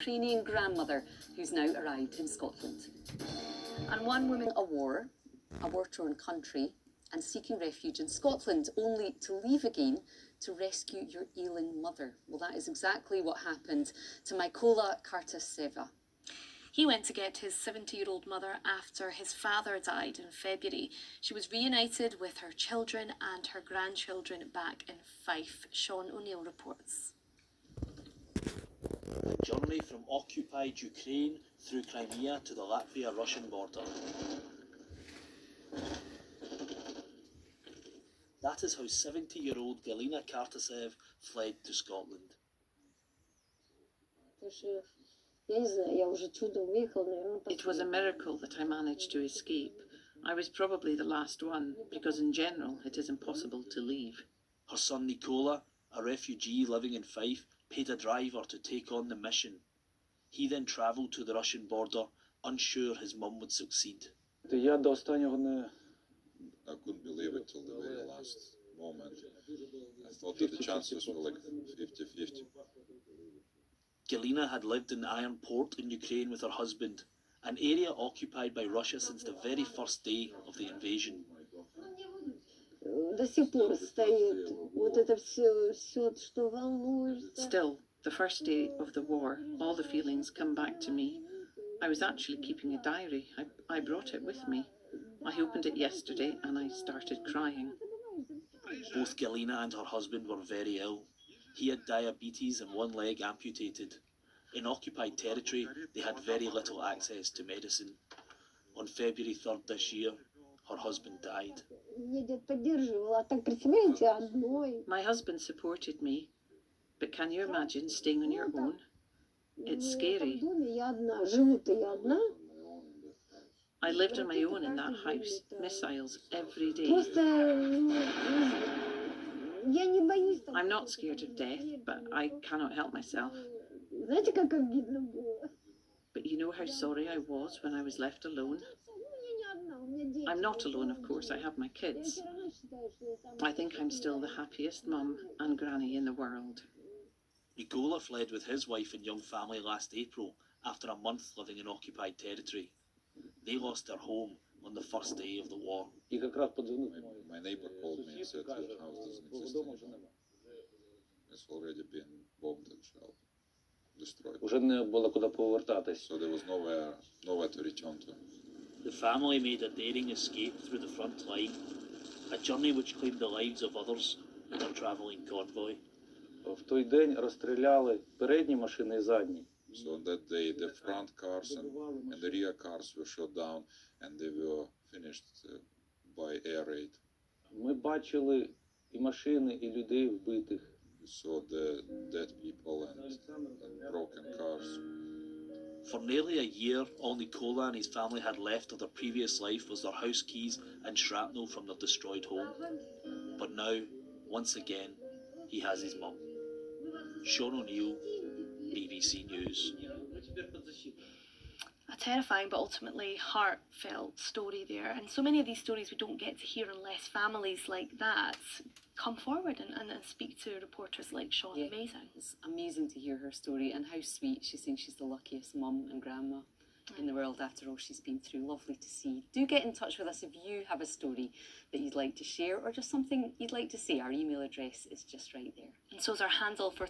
Ukrainian grandmother who's now arrived in Scotland. And one woman a war-torn country, and seeking refuge in Scotland, only to leave again to rescue your ailing mother. Well, that is exactly what happened to Mykola Kartaseva. He went to get his 70-year-old mother after his father died in February. She was reunited with her children and her grandchildren back in Fife. Sean O'Neill reports. A journey from occupied Ukraine through Crimea to the Latvia-Russian border. That is how 70-year-old Galina Kartasev fled to Scotland. It was a miracle that I managed to escape. I was probably the last one, because in general it is impossible to leave. Her son Nicola, a refugee living in Fife, paid a driver to take on the mission. He then travelled to the Russian border, unsure his mum would succeed. I couldn't believe it till the very last moment. I thought that the chances were like 50-50. Galina had lived in the Iron Port in Ukraine with her husband, an area occupied by Russia since the very first day of the invasion. Still, the first day of the war, all the feelings come back to me. I was actually keeping a diary. I brought it with me. I opened it yesterday and I started crying. Both Galina and her husband were very ill. He had diabetes and one leg amputated. In occupied territory, they had very little access to medicine. On February 3rd this year, her husband died. My husband supported me, but can you imagine staying on your own? It's scary. I lived on my own in that house, missiles every day. I'm not scared of death, but I cannot help myself. But you know how sorry I was when I was left alone? I'm not alone, of course, I have my kids. I think I'm still the happiest mum and granny in the world. Nicola fled with his wife and young family last April after a month living in occupied territory. They lost their home on the first day of the war. My neighbor called me and said, your house doesn't exist anymore. It's already been bombed and shelled, destroyed. So there was nowhere to return to. The family made a daring escape through the front line, a journey which claimed the lives of others in their travelling convoy. В той день розстріляли передні машини і задні. So on that day, the front cars and the rear cars were shot down, and they were finished by air raid. Ми бачили і машини, і людей вбитих. We saw the dead people and broken cars. For nearly a year, all Nicola and his family had left of their previous life was their house keys and shrapnel from their destroyed home. But now, once again, he has his mum. Sean O'Neill, BBC News. A terrifying but ultimately heartfelt story there. And so many of these stories we don't get to hear unless families like that come forward and speak to reporters like Sean. Yeah. Amazing. It's amazing to hear her story and how sweet. She's saying she's the luckiest mum and grandma in the world after all she's been through. Lovely to see. Do get in touch with us if you have a story that you'd like to share or just something you'd like to say. Our email address is just right there. And so is our handle for